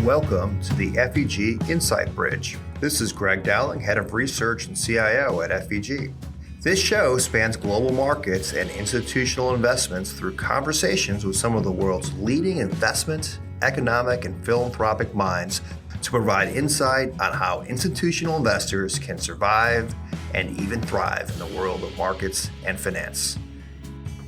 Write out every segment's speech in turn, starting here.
Welcome to the FEG Insight Bridge. This is Greg Dowling, Head of Research and CIO at FEG. This show spans global markets and institutional investments through conversations with some of the world's leading investment, economic, and philanthropic minds to provide insight on how institutional investors can survive and even thrive in the world of markets and finance.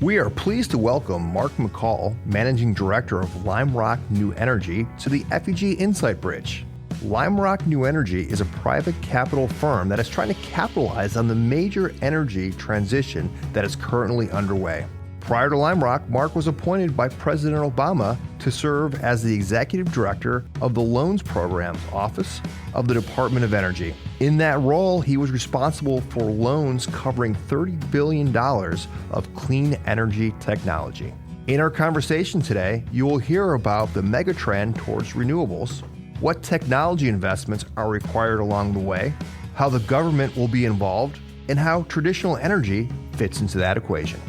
We are pleased to welcome Mark McCall, Managing Director of LimeRock New Energy, to the FEG Insight Bridge. LimeRock New Energy is a private capital firm that is trying to capitalize on the major energy transition that is currently underway. Prior to LimeRock, Mark was appointed by President Obama to serve as the Executive Director of the Loans Programs Office of the Department of Energy. In that role, he was responsible for loans covering $30 billion of clean energy technology. In our conversation today, you will hear about the megatrend towards renewables, what technology investments are required along the way, how the government will be involved, and how traditional energy fits into that equation.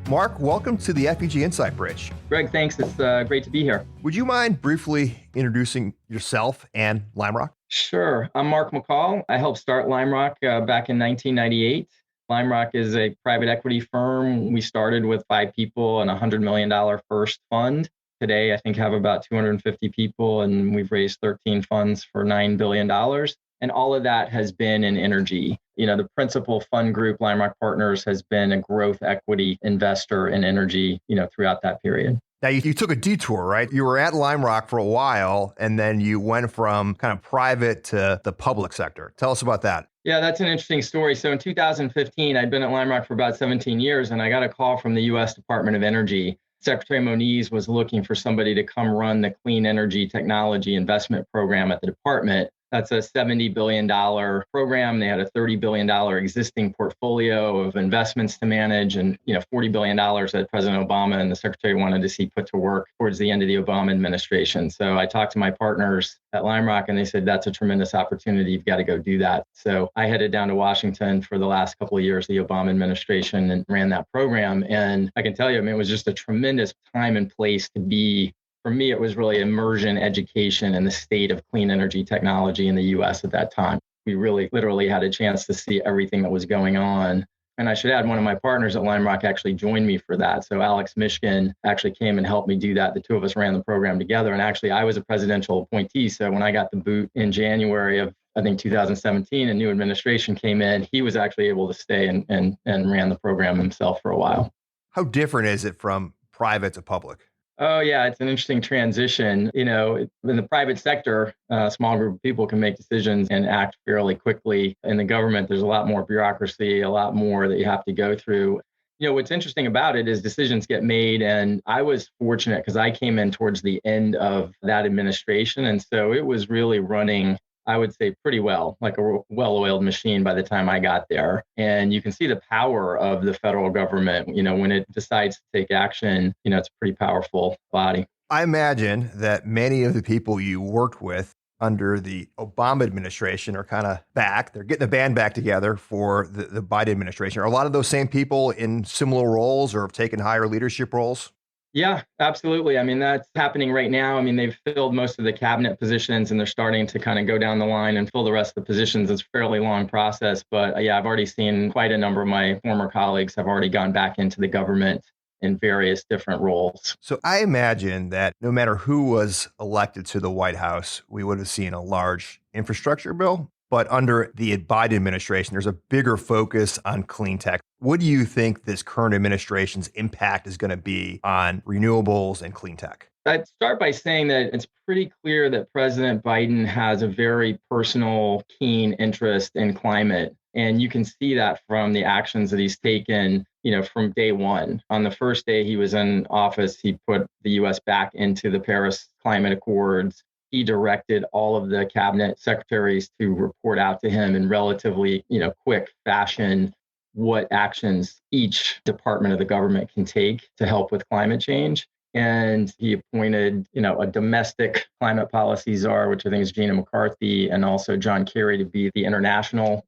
Mark, welcome to the FEG Insight Bridge. Greg, thanks. It's great to be here. Would you mind briefly introducing yourself and LimeRock? Sure. I'm Mark McCall. I helped start LimeRock back in 1998. LimeRock is a private equity firm. We started with 5 people and a $100 million first fund. Today, I think have about 250 people, and we've raised 13 funds for $9 billion. And all of that has been in energy. You know, the principal fund group, LimeRock Partners, has been a growth equity investor in energy, throughout that period. Now, you took a detour, right? You were at LimeRock for a while, and then you went from kind of private to the public sector. Tell us about that. Yeah, that's an interesting story. So in 2015, I'd been at LimeRock for about 17 years, and I got a call from the U.S. Department of Energy. Secretary Moniz was looking for somebody to come run the clean energy technology investment program at the department. That's a $70 billion program. They had a $30 billion existing portfolio of investments to manage, and $40 billion that President Obama and the Secretary wanted to see put to work towards the end of the Obama administration. So I talked to my partners at LimeRock, and they said, that's a tremendous opportunity. You've got to go do that. So I headed down to Washington for the last couple of years of the Obama administration and ran that program. And I can tell you, it was just a tremendous time and place to be. For me, it was really immersion education in the state of clean energy technology in the U.S. at that time. We really literally had a chance to see everything that was going on. And I should add, one of my partners at LimeRock actually joined me for that. So Alex Mishkin actually came and helped me do that. The two of us ran the program together. And actually, I was a presidential appointee. So when I got the boot in January of, I think, 2017, a new administration came in, he was actually able to stay and ran the program himself for a while. How different is it from private to public? Oh, yeah, it's an interesting transition. In the private sector, a small group of people can make decisions and act fairly quickly. In the government, there's a lot more bureaucracy, a lot more that you have to go through. What's interesting about it is decisions get made. And I was fortunate because I came in towards the end of that administration. And so it was really running, I would say, pretty well, like a well-oiled machine by the time I got there. And you can see the power of the federal government, when it decides to take action, it's a pretty powerful body. I imagine that many of the people you worked with under the Obama administration are kind of back. They're getting the band back together for the Biden administration. Are a lot of those same people in similar roles or have taken higher leadership roles? Yeah, absolutely. That's happening right now. They've filled most of the cabinet positions and they're starting to kind of go down the line and fill the rest of the positions. It's a fairly long process. But yeah, I've already seen quite a number of my former colleagues have already gone back into the government in various different roles. So I imagine that no matter who was elected to the White House, we would have seen a large infrastructure bill. But under the Biden administration, there's a bigger focus on clean tech. What do you think this current administration's impact is going to be on renewables and clean tech? I'd start by saying that it's pretty clear that President Biden has a very personal, keen interest in climate. And you can see that from the actions that he's taken, from day one. On the first day he was in office, he put the U.S. back into the Paris Climate Accords. He directed all of the cabinet secretaries to report out to him in relatively, quick fashion what actions each department of the government can take to help with climate change. And he appointed, a domestic climate policy czar, which I think is Gina McCarthy, and also John Kerry to be the international.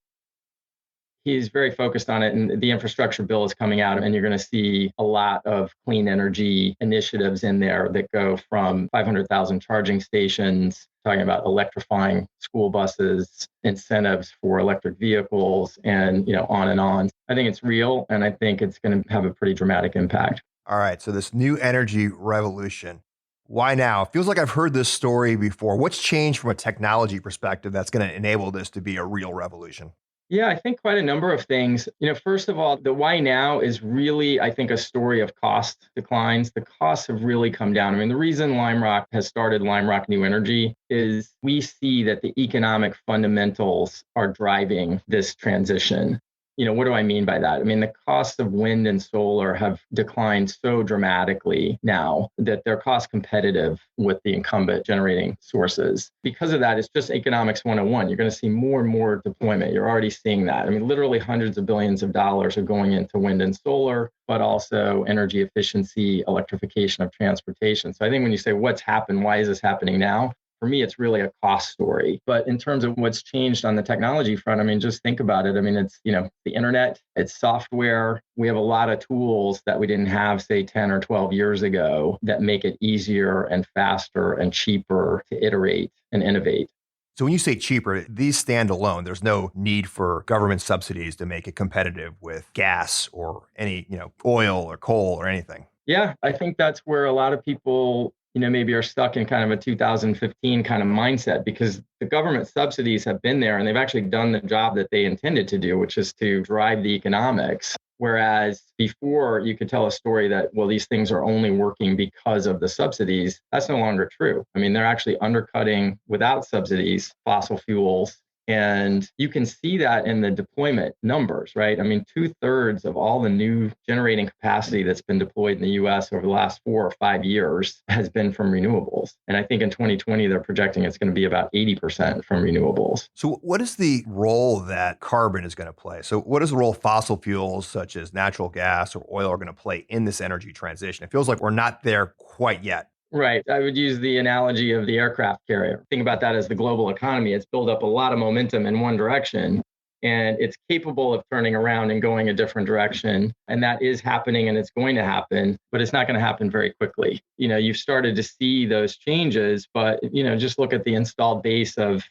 He's very focused on it, and the infrastructure bill is coming out, and you're going to see a lot of clean energy initiatives in there that go from 500,000 charging stations, talking about electrifying school buses, incentives for electric vehicles, and on and on. I think it's real, and I think it's going to have a pretty dramatic impact. All right. So this new energy revolution. Why now? It feels like I've heard this story before. What's changed from a technology perspective that's going to enable this to be a real revolution? Yeah, I think quite a number of things. First of all, the why now is really, I think, a story of cost declines. The costs have really come down. I mean, the reason Lime Rock has started Lime Rock New Energy is we see that the economic fundamentals are driving this transition. What do I mean by that? I mean, the costs of wind and solar have declined so dramatically now that they're cost competitive with the incumbent generating sources. Because of that, it's just economics 101. You're going to see more and more deployment. You're already seeing that. I mean, literally hundreds of billions of dollars are going into wind and solar, but also energy efficiency, electrification of transportation. So I think when you say what's happened, why is this happening now? For me, it's really a cost story. But in terms of what's changed on the technology front, I mean, just think about it. I mean, it's, the internet, it's software. We have a lot of tools that we didn't have, say, 10 or 12 years ago that make it easier and faster and cheaper to iterate and innovate. So when you say cheaper, these stand alone. There's no need for government subsidies to make it competitive with gas or any, oil or coal or anything. Yeah, I think that's where a lot of people maybe are stuck in kind of a 2015 kind of mindset, because the government subsidies have been there and they've actually done the job that they intended to do, which is to drive the economics. Whereas before you could tell a story that, well, these things are only working because of the subsidies. That's no longer true. I mean, they're actually undercutting without subsidies fossil fuels. And you can see that in the deployment numbers, right? I mean, 2/3 of all the new generating capacity that's been deployed in the US over the last 4 or 5 years has been from renewables. And I think in 2020, they're projecting it's going to be about 80% from renewables. So what is the role that carbon is going to play? So what is the role fossil fuels such as natural gas or oil are going to play in this energy transition? It feels like we're not there quite yet. Right. I would use the analogy of the aircraft carrier. Think about that as the global economy. It's built up a lot of momentum in one direction, and it's capable of turning around and going a different direction. And that is happening, and it's going to happen, but it's not going to happen very quickly. You've started to see those changes, but, just look at the installed base of,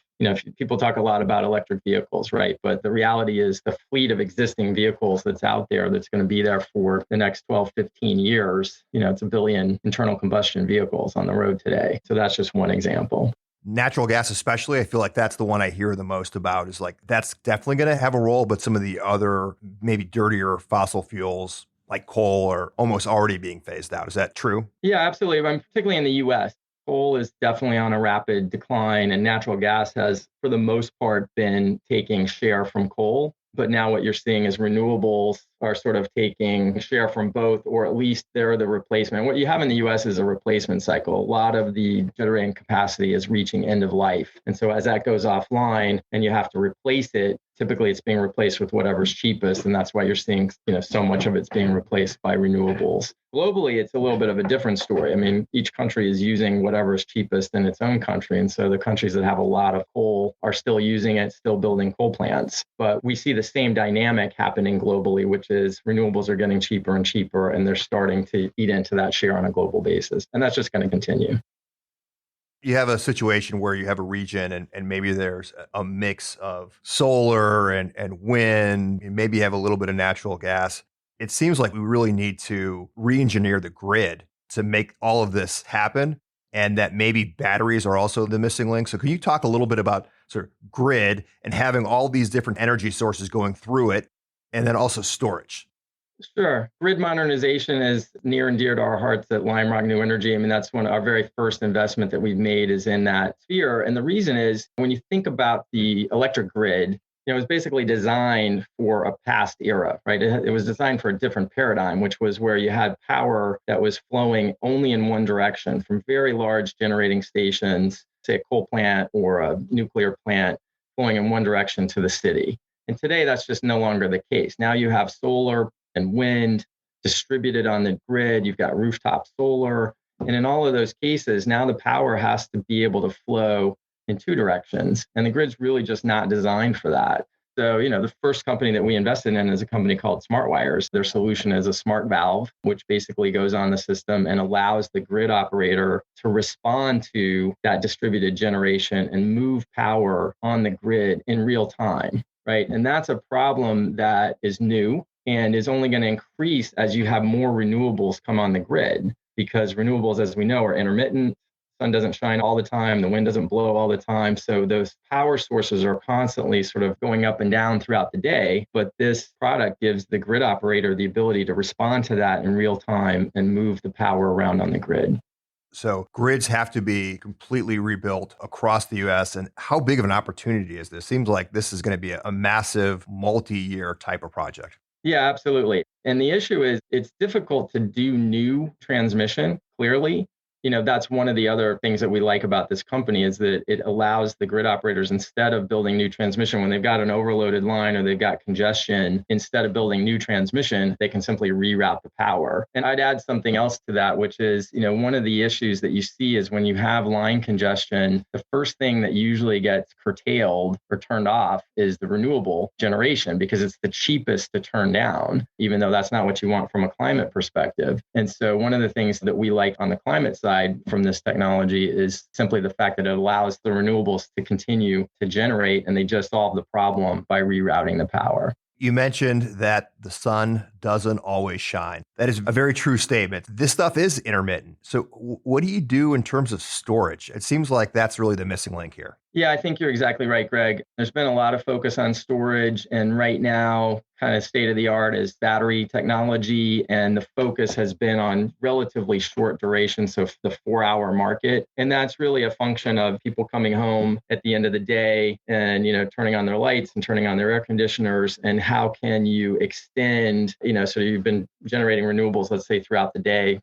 people talk a lot about electric vehicles, right? But the reality is the fleet of existing vehicles that's out there that's going to be there for the next 12, 15 years, it's 1 billion internal combustion vehicles on the road today. So that's just one example. Natural gas, especially, I feel like that's the one I hear the most about, is like, that's definitely going to have a role, but some of the other maybe dirtier fossil fuels like coal are almost already being phased out. Is that true? Yeah, absolutely. Particularly in the US. Coal is definitely on a rapid decline, and natural gas has, for the most part, been taking share from coal. But now what you're seeing is renewables are sort of taking share from both, or at least they're the replacement. What you have in the US is a replacement cycle. A lot of the generating capacity is reaching end of life. And so as that goes offline and you have to replace it, typically it's being replaced with whatever's cheapest. And that's why you're seeing, so much of it's being replaced by renewables. Globally, it's a little bit of a different story. I mean, each country is using whatever is cheapest in its own country. And so the countries that have a lot of coal are still using it, still building coal plants. But we see the same dynamic happening globally, which is renewables are getting cheaper and cheaper, and they're starting to eat into that share on a global basis. And that's just going to continue. You have a situation where you have a region and maybe there's a mix of solar and wind, and maybe you have a little bit of natural gas. It seems like we really need to re-engineer the grid to make all of this happen, and that maybe batteries are also the missing link. So can you talk a little bit about sort of grid and having all these different energy sources going through it, and then also storage? Sure. Grid modernization is near and dear to our hearts at Lime Rock New Energy. I mean, that's one of our very first investment that we've made is in that sphere. And the reason is when you think about the electric grid, it was basically designed for a past era, right? It was designed for a different paradigm, which was where you had power that was flowing only in one direction from very large generating stations, say a coal plant or a nuclear plant, flowing in one direction to the city. And today, that's just no longer the case. Now you have solar and wind distributed on the grid. You've got rooftop solar. And in all of those cases, now the power has to be able to flow in two directions. And the grid's really just not designed for that. So, the first company that we invested in is a company called SmartWires. Their solution is a smart valve, which basically goes on the system and allows the grid operator to respond to that distributed generation and move power on the grid in real time, right? And that's a problem that is new and is only going to increase as you have more renewables come on the grid, because renewables, as we know, are intermittent. Sun doesn't shine all the time, the wind doesn't blow all the time. So those power sources are constantly sort of going up and down throughout the day. But this product gives the grid operator the ability to respond to that in real time and move the power around on the grid. So grids have to be completely rebuilt across the US. And how big of an opportunity is this? Seems like this is going to be a massive multi-year type of project. Yeah, absolutely. And the issue is it's difficult to do new transmission, clearly. That's one of the other things that we like about this company is that it allows the grid operators, instead of building new transmission, when they've got an overloaded line or they've got congestion, instead of building new transmission, they can simply reroute the power. And I'd add something else to that, which is, one of the issues that you see is when you have line congestion, the first thing that usually gets curtailed or turned off is the renewable generation, because it's the cheapest to turn down, even though that's not what you want from a climate perspective. And so one of the things that we like on the climate side from this technology is simply the fact that it allows the renewables to continue to generate, and they just solve the problem by rerouting the power. You mentioned that the sun doesn't always shine. That is a very true statement. This stuff is intermittent. So what do you do in terms of storage? It seems like that's really the missing link here. Yeah, I think you're exactly right, Greg. There's been a lot of focus on storage, and right now, kind of state of the art is battery technology, and the focus has been on relatively short duration, so the 4-hour market. And that's really a function of people coming home at the end of the day and, turning on their lights and turning on their air conditioners, and how can you extend, so you've been generating renewables, let's say throughout the day,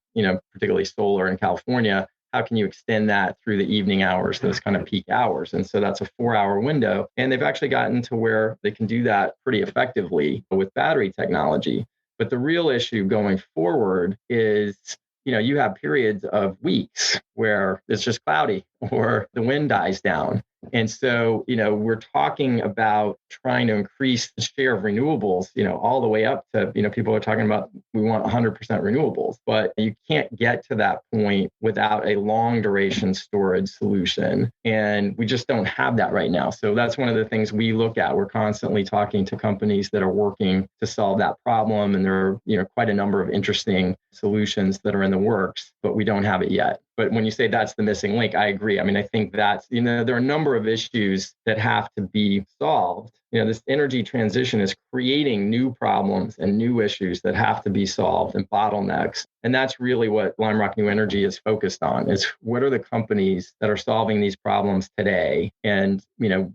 particularly solar in California. How can you extend that through the evening hours, those kind of peak hours? And so that's a 4-hour window. And they've actually gotten to where they can do that pretty effectively with battery technology. But the real issue going forward is, you have periods of weeks where it's just cloudy or the wind dies down. And so, we're talking about trying to increase the share of renewables, all the way up to, people are talking about we want 100% renewables, but you can't get to that point without a long duration storage solution. And we just don't have that right now. So that's one of the things we look at. We're constantly talking to companies that are working to solve that problem. And there are, quite a number of interesting solutions that are in the works, but we don't have it yet. But when you say that's the missing link, I agree. I mean, I think that's, there are a number of issues that have to be solved. This energy transition is creating new problems and new issues that have to be solved and bottlenecks. And that's really what Lime Rock New Energy is focused on, is what are the companies that are solving these problems today? And,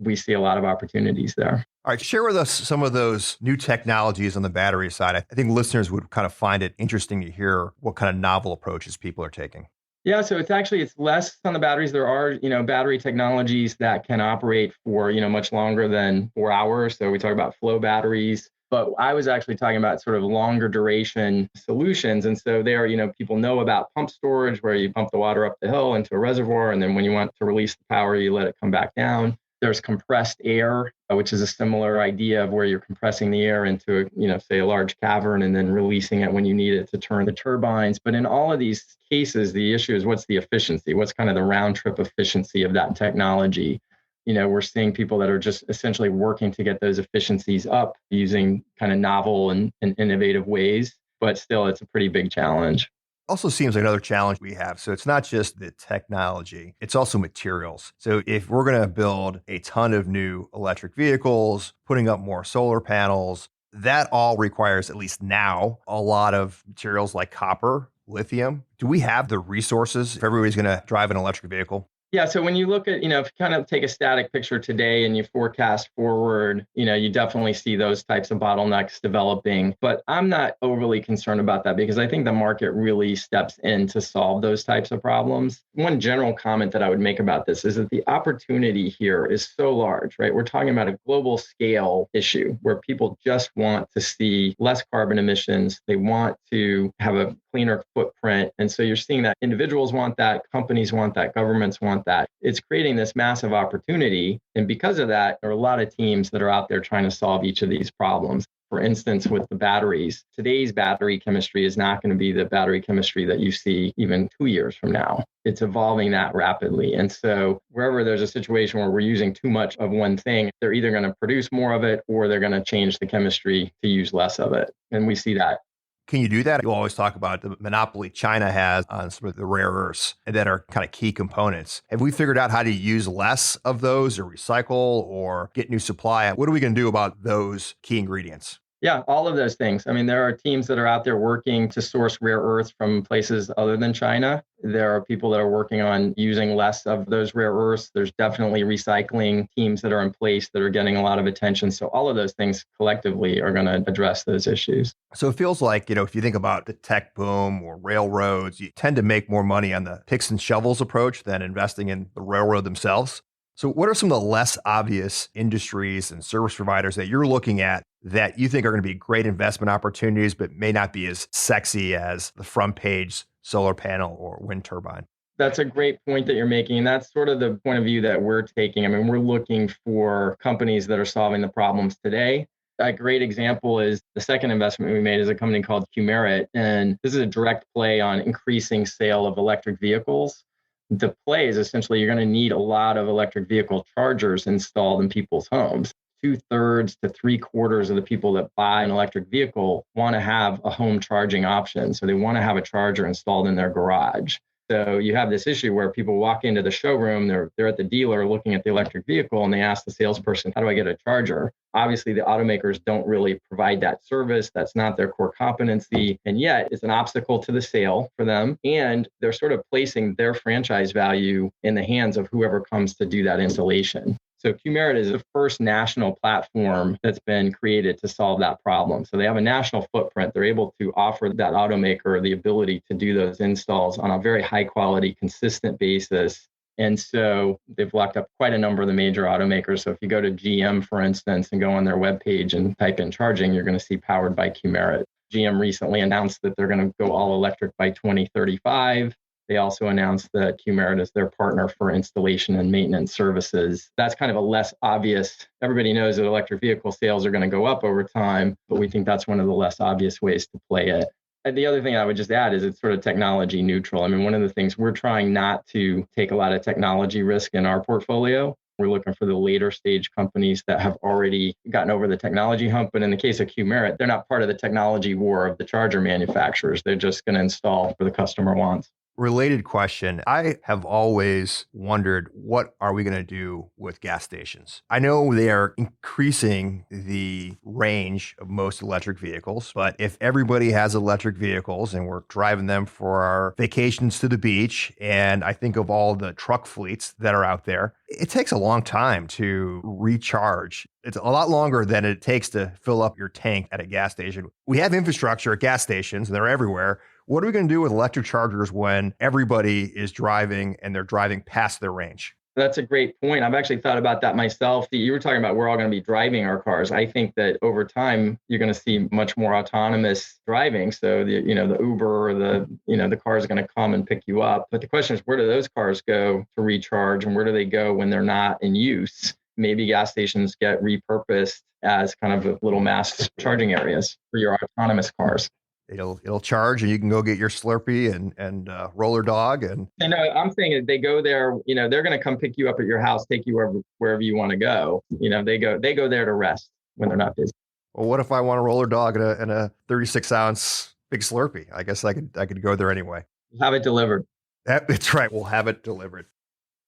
we see a lot of opportunities there. All right, share with us some of those new technologies on the battery side. I think listeners would kind of find it interesting to hear what kind of novel approaches people are taking. Yeah, so it's less on the batteries. There are, battery technologies that can operate for, much longer than 4 hours. So we talk about flow batteries, but I was actually talking about sort of longer duration solutions. And so there, people know about pump storage, where you pump the water up the hill into a reservoir, and then when you want to release the power, you let it come back down. There's compressed air, which is a similar idea of where you're compressing the air into, say a large cavern and then releasing it when you need it to turn the turbines. But in all of these cases, the issue is what's the efficiency? What's kind of the round trip efficiency of that technology? We're seeing people that are just essentially working to get those efficiencies up using kind of novel and innovative ways, but still it's a pretty big challenge. Also seems like another challenge we have. So it's not just the technology, it's also materials. So if we're going to build a ton of new electric vehicles, putting up more solar panels, that all requires, at least now, a lot of materials like copper, lithium. Do we have the resources if everybody's going to drive an electric vehicle? Yeah. So when you look at, if you kind of take a static picture today and you forecast forward, you definitely see those types of bottlenecks developing. But I'm not overly concerned about that, because I think the market really steps in to solve those types of problems. One general comment that I would make about this is that the opportunity here is so large, right? We're talking about a global scale issue where people just want to see less carbon emissions. They want to have a cleaner footprint. And so you're seeing that individuals want that, companies want that, governments want that. It's creating this massive opportunity. And because of that, there are a lot of teams that are out there trying to solve each of these problems. For instance, with the batteries, today's battery chemistry is not going to be the battery chemistry that you see even 2 years from now. It's evolving that rapidly. And so wherever there's a situation where we're using too much of one thing, they're either going to produce more of it or they're going to change the chemistry to use less of it. And we see that. Can you do that? You always talk about the monopoly China has on some of the rare earths that are kind of key components. Have we figured out how to use less of those or recycle or get new supply? What are we going to do about those key ingredients? Yeah, all of those things. I mean, there are teams that are out there working to source rare earths from places other than China. There are people that are working on using less of those rare earths. There's definitely recycling teams that are in place that are getting a lot of attention. So all of those things collectively are going to address those issues. So it feels like, if you think about the tech boom or railroads, you tend to make more money on the picks and shovels approach than investing in the railroad themselves. So what are some of the less obvious industries and service providers that you're looking at that you think are going to be great investment opportunities, but may not be as sexy as the front page solar panel or wind turbine? That's a great point that you're making. And that's sort of the point of view that we're taking. I mean, we're looking for companies that are solving the problems today. A great example is the second investment we made is a company called Qmerit. And this is a direct play on increasing sale of electric vehicles. The play is essentially you're going to need a lot of electric vehicle chargers installed in people's homes. 2/3 to 3/4 of the people that buy an electric vehicle want to have a home charging option. So they want to have a charger installed in their garage. So you have this issue where people walk into the showroom, they're at the dealer looking at the electric vehicle, and they ask the salesperson, how do I get a charger? Obviously, the automakers don't really provide that service. That's not their core competency. And yet it's an obstacle to the sale for them. And they're sort of placing their franchise value in the hands of whoever comes to do that installation. So Qmerit is the first national platform that's been created to solve that problem. So they have a national footprint. They're able to offer that automaker the ability to do those installs on a very high quality, consistent basis. And so they've locked up quite a number of the major automakers. So if you go to GM, for instance, and go on their webpage and type in charging, you're going to see powered by Qmerit. GM recently announced that they're going to go all electric by 2035. They also announced that Qmerit is their partner for installation and maintenance services. That's kind of a less obvious. Everybody knows that electric vehicle sales are going to go up over time, but we think that's one of the less obvious ways to play it. And the other thing I would just add is it's sort of technology neutral. I mean, one of the things we're trying not to take a lot of technology risk in our portfolio. We're looking for the later stage companies that have already gotten over the technology hump. But in the case of Qmerit, they're not part of the technology war of the charger manufacturers. They're just going to install where the customer wants. Related question. I have always wondered, what are we going to do with gas stations? I know they are increasing the range of most electric vehicles, but if everybody has electric vehicles and we're driving them for our vacations to the beach, and I think of all the truck fleets that are out there, it takes a long time to recharge. It's a lot longer than it takes to fill up your tank at a gas station. We have infrastructure at gas stations, and they're everywhere. What are we going to do with electric chargers when everybody is driving and they're driving past their range? That's a great point. I've actually thought about that myself. You were talking about we're all going to be driving our cars. I think that over time, you're going to see much more autonomous driving. So the Uber or the car is going to come and pick you up. But the question is, where do those cars go to recharge, and where do they go when they're not in use? Maybe gas stations get repurposed as kind of little mass charging areas for your autonomous cars. It'll charge, and you can go get your Slurpee and roller dog. And I'm saying that they go there. They're going to come pick you up at your house, take you wherever you want to go. They go there to rest when they're not busy. Well, what if I want a roller dog and a 36-ounce big Slurpee? I guess I could go there anyway. Have it delivered. That's right. We'll have it delivered.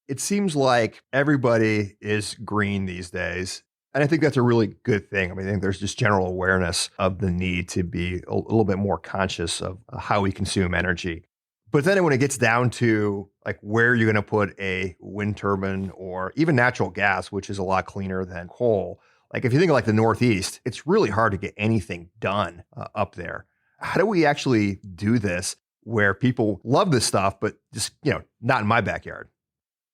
It seems like everybody is green these days. And I think that's a really good thing. I mean, I think there's just general awareness of the need to be a little bit more conscious of how we consume energy. But then when it gets down to like where you're going to put a wind turbine or even natural gas, which is a lot cleaner than coal, like if you think of like the Northeast, it's really hard to get anything done up there. How do we actually do this where people love this stuff, but just, not in my backyard?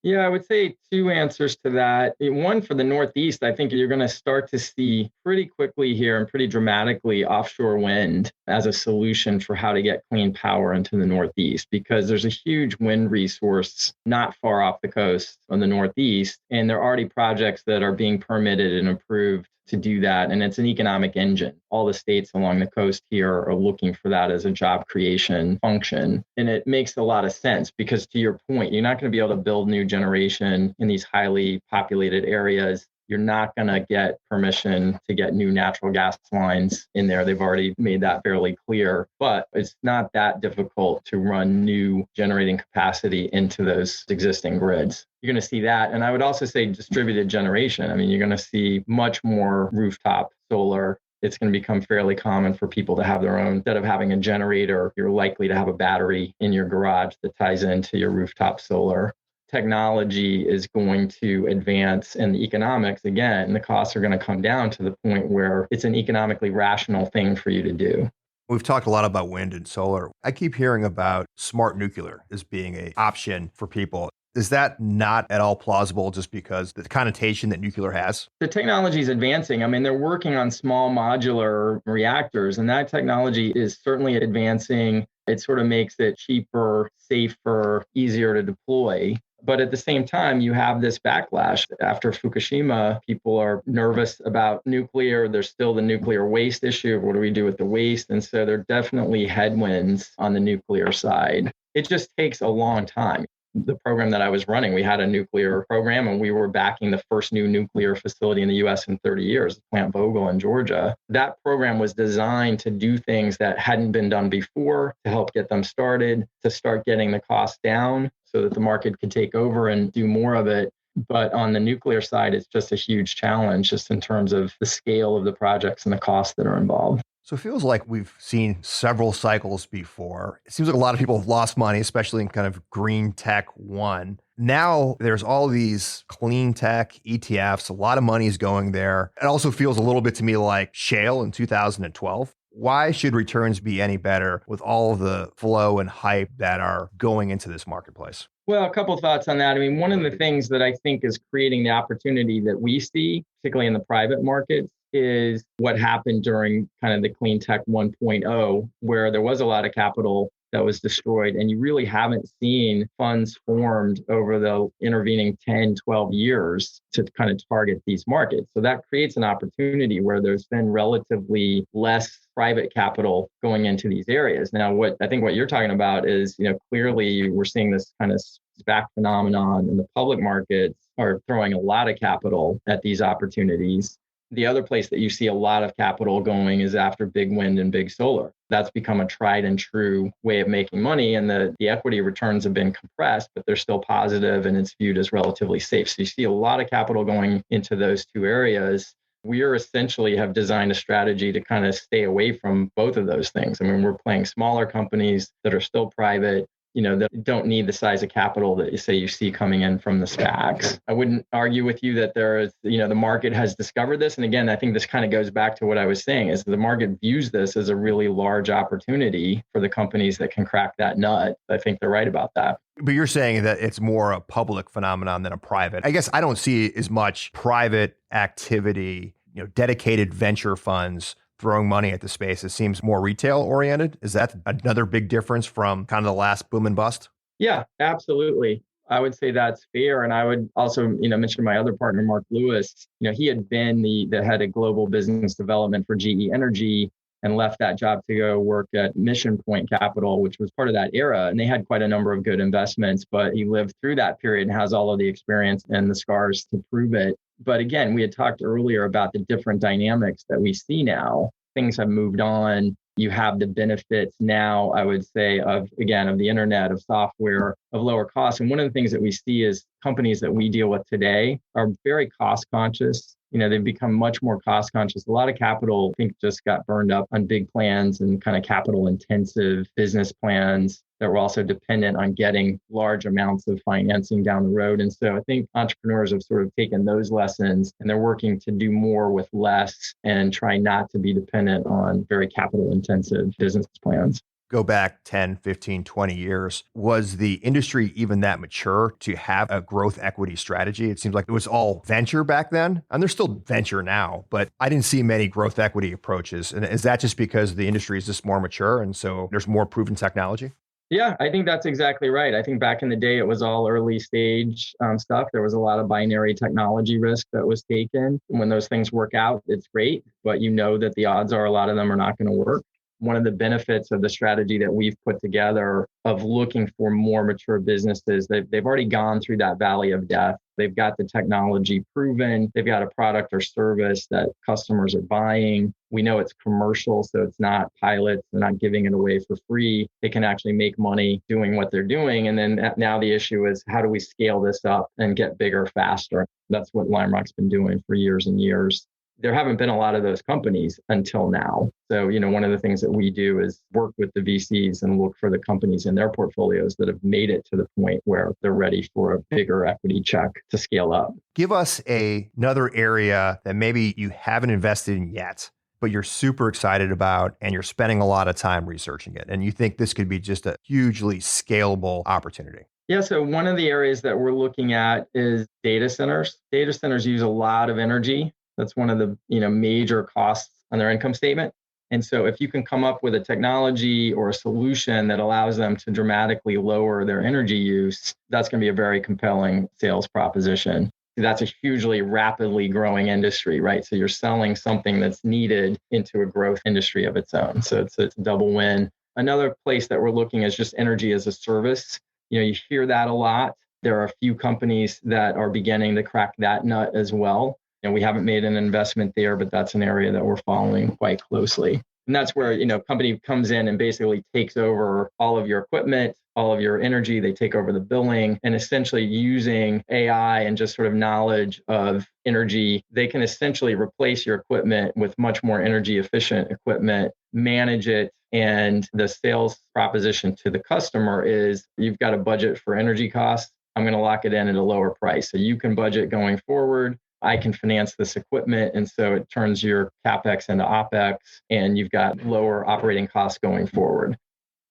Yeah, I would say two answers to that. One, for the Northeast, I think you're going to start to see pretty quickly here and pretty dramatically offshore wind as a solution for how to get clean power into the Northeast, because there's a huge wind resource not far off the coast on the Northeast. And there are already projects that are being permitted and approved to do that. And it's an economic engine. All the states along the coast here are looking for that as a job creation function. And it makes a lot of sense because, to your point, you're not going to be able to build new generation in these highly populated areas. You're not going to get permission to get new natural gas lines in there. They've already made that fairly clear, but it's not that difficult to run new generating capacity into those existing grids. You're going to see that. And I would also say distributed generation. I mean, you're going to see much more rooftop solar. It's going to become fairly common for people to have their own. Instead of having a generator, you're likely to have a battery in your garage that ties into your rooftop solar. Technology is going to advance, and the economics, again, the costs are going to come down to the point where it's an economically rational thing for you to do. We've talked a lot about wind and solar. I keep hearing about smart nuclear as being an option for people. Is that not at all plausible just because the connotation that nuclear has? The technology is advancing. I mean, they're working on small modular reactors, and that technology is certainly advancing. It sort of makes it cheaper, safer, easier to deploy. But at the same time, you have this backlash. After Fukushima, people are nervous about nuclear. There's still the nuclear waste issue. What do we do with the waste? And so there are definitely headwinds on the nuclear side. It just takes a long time. The program that I was running, we had a nuclear program, and we were backing the first new nuclear facility in the US in 30 years, Plant Vogtle in Georgia. That program was designed to do things that hadn't been done before, to help get them started, to start getting the cost down so that the market could take over and do more of it. But on the nuclear side, it's just a huge challenge just in terms of the scale of the projects and the costs that are involved. So it feels like we've seen several cycles before. It seems like a lot of people have lost money, especially in kind of green tech one. Now there's all these clean tech ETFs. A lot of money is going there. It also feels a little bit to me like shale in 2012. Why should returns be any better with all of the flow and hype that are going into this marketplace? Well, a couple of thoughts on that. I mean, one of the things that I think is creating the opportunity that we see, particularly in the private markets, is what happened during kind of the clean tech 1.0, where there was a lot of capital that was destroyed. And you really haven't seen funds formed over the intervening 10, 12 years to kind of target these markets. So that creates an opportunity where there's been relatively less private capital going into these areas. Now, what you're talking about is, clearly we're seeing this kind of SPAC phenomenon, and the public markets are throwing a lot of capital at these opportunities. The other place that you see a lot of capital going is after big wind and big solar. That's become a tried and true way of making money. And the equity returns have been compressed, but they're still positive, and it's viewed as relatively safe. So you see a lot of capital going into those two areas. We are essentially have designed a strategy to kind of stay away from both of those things. I mean, we're playing smaller companies that are still private, that don't need the size of capital that you see coming in from the SPACs. I wouldn't argue with you that there is, the market has discovered this. And again, I think this kind of goes back to what I was saying, is the market views this as a really large opportunity for the companies that can crack that nut. I think they're right about that. But you're saying that it's more a public phenomenon than a private. I guess I don't see as much private activity, dedicated venture funds throwing money at the space. It seems more retail oriented. Is that another big difference from kind of the last boom and bust? Yeah, absolutely. I would say that's fair. And I would also, mention my other partner, Mark Lewis. He had been the head of global business development for GE Energy and left that job to go work at Mission Point Capital, which was part of that era. And they had quite a number of good investments, but he lived through that period and has all of the experience and the scars to prove it. But again, we had talked earlier about the different dynamics that we see now. Things have moved on. You have the benefits now, I would say, of the internet, of software, of lower costs. And one of the things that we see is companies that we deal with today are very cost conscious. They've become much more cost conscious. A lot of capital, I think, just got burned up on big plans and kind of capital intensive business plans that were also dependent on getting large amounts of financing down the road. And so I think entrepreneurs have sort of taken those lessons, and they're working to do more with less and try not to be dependent on very capital intensive business plans. go back 10, 15, 20 years, was the industry even that mature to have a growth equity strategy? It seems like it was all venture back then, and there's still venture now, but I didn't see many growth equity approaches. And is that just because the industry is just more mature and so there's more proven technology? Yeah, I think that's exactly right. I think back in the day, it was all early stage stuff. There was a lot of binary technology risk that was taken. When those things work out, it's great, but you know that the odds are a lot of them are not going to work. One of the benefits of the strategy that we've put together of looking for more mature businesses, they've already gone through that valley of death. They've got the technology proven. They've got a product or service that customers are buying. We know it's commercial, so it's not pilots. They're not giving it away for free. They can actually make money doing what they're doing. And then now the issue is, how do we scale this up and get bigger faster? That's what Lime Rock's been doing for years and years. There haven't been a lot of those companies until now. So, one of the things that we do is work with the VCs and look for the companies in their portfolios that have made it to the point where they're ready for a bigger equity check to scale up. Give us another area that maybe you haven't invested in yet, but you're super excited about and you're spending a lot of time researching it. And you think this could be just a hugely scalable opportunity. Yeah, so one of the areas that we're looking at is data centers. Data centers use a lot of energy. That's one of the major costs on their income statement. And so if you can come up with a technology or a solution that allows them to dramatically lower their energy use, that's going to be a very compelling sales proposition. That's a hugely rapidly growing industry, right? So you're selling something that's needed into a growth industry of its own. So it's a double win. Another place that we're looking is just energy as a service. You hear that a lot. There are a few companies that are beginning to crack that nut as well. And we haven't made an investment there, but that's an area that we're following quite closely. And that's where, company comes in and basically takes over all of your equipment, all of your energy. They take over the billing, and essentially using AI and just sort of knowledge of energy, they can essentially replace your equipment with much more energy efficient equipment, manage it. And the sales proposition to the customer is, you've got a budget for energy costs. I'm going to lock it in at a lower price. So you can budget going forward. I can finance this equipment. And so it turns your CapEx into OpEx, and you've got lower operating costs going forward.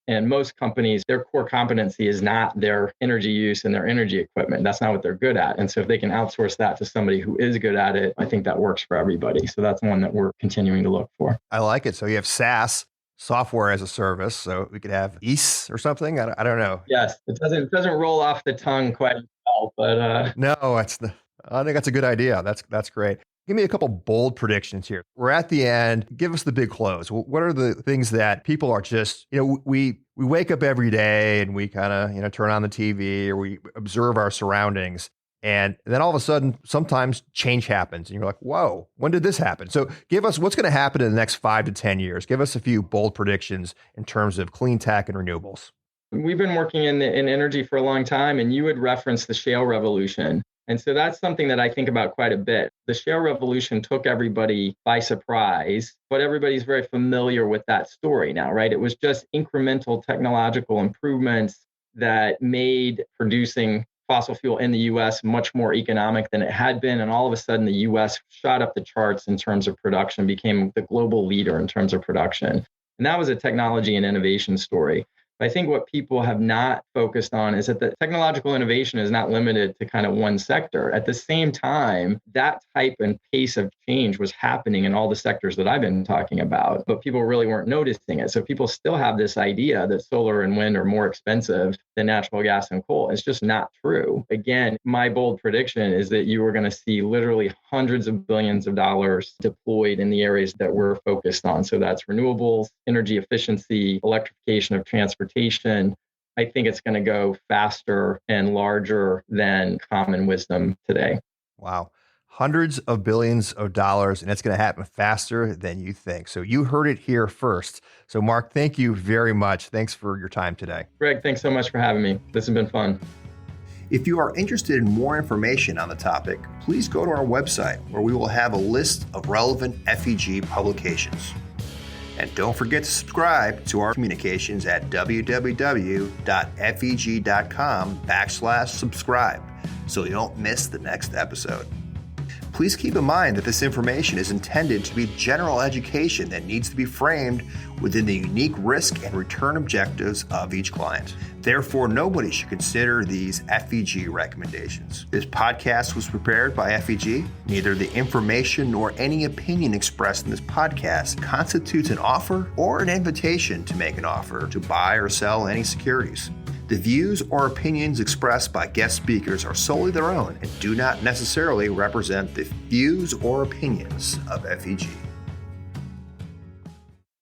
And most companies, their core competency is not their energy use and their energy equipment. That's not what they're good at. And so if they can outsource that to somebody who is good at it, I think that works for everybody. So that's one that we're continuing to look for. I like it. So you have SaaS, software as a service. So we could have EAS or something. I don't know. Yes, it doesn't roll off the tongue quite well, but no, I think that's a good idea. That's great. Give me a couple bold predictions here. We're at the end. Give us the big close. What are the things that people are just, we wake up every day and we kind of, turn on the TV or we observe our surroundings. And then all of a sudden, sometimes change happens and you're like, whoa, when did this happen? So give us what's going to happen in the next 5 to 10 years. Give us a few bold predictions in terms of clean tech and renewables. We've been working in energy for a long time, and you would reference the shale revolution. And so that's something that I think about quite a bit. The shale revolution took everybody by surprise, but everybody's very familiar with that story now, right? It was just incremental technological improvements that made producing fossil fuel in the US much more economic than it had been. And all of a sudden, the US shot up the charts in terms of production, became the global leader in terms of production. And that was a technology and innovation story. I think what people have not focused on is that the technological innovation is not limited to kind of one sector. At the same time, that type and pace of change was happening in all the sectors that I've been talking about, but people really weren't noticing it. So people still have this idea that solar and wind are more expensive than natural gas and coal. It's just not true. Again, my bold prediction is that you are going to see literally hundreds of billions of dollars deployed in the areas that we're focused on. So that's renewables, energy efficiency, electrification of transportation. I think it's going to go faster and larger than common wisdom today. Wow. Hundreds of billions of dollars, and it's going to happen faster than you think. So you heard it here first. So Mark, thank you very much. Thanks for your time today. Greg, thanks so much for having me. This has been fun. If you are interested in more information on the topic, please go to our website where we will have a list of relevant FEG publications. And don't forget to subscribe to our communications at www.feg.com/subscribe so you don't miss the next episode. Please keep in mind that this information is intended to be general education that needs to be framed within the unique risk and return objectives of each client. Therefore, nobody should consider these FEG recommendations. This podcast was prepared by FEG. Neither the information nor any opinion expressed in this podcast constitutes an offer or an invitation to make an offer to buy or sell any securities. The views or opinions expressed by guest speakers are solely their own and do not necessarily represent the views or opinions of FEG.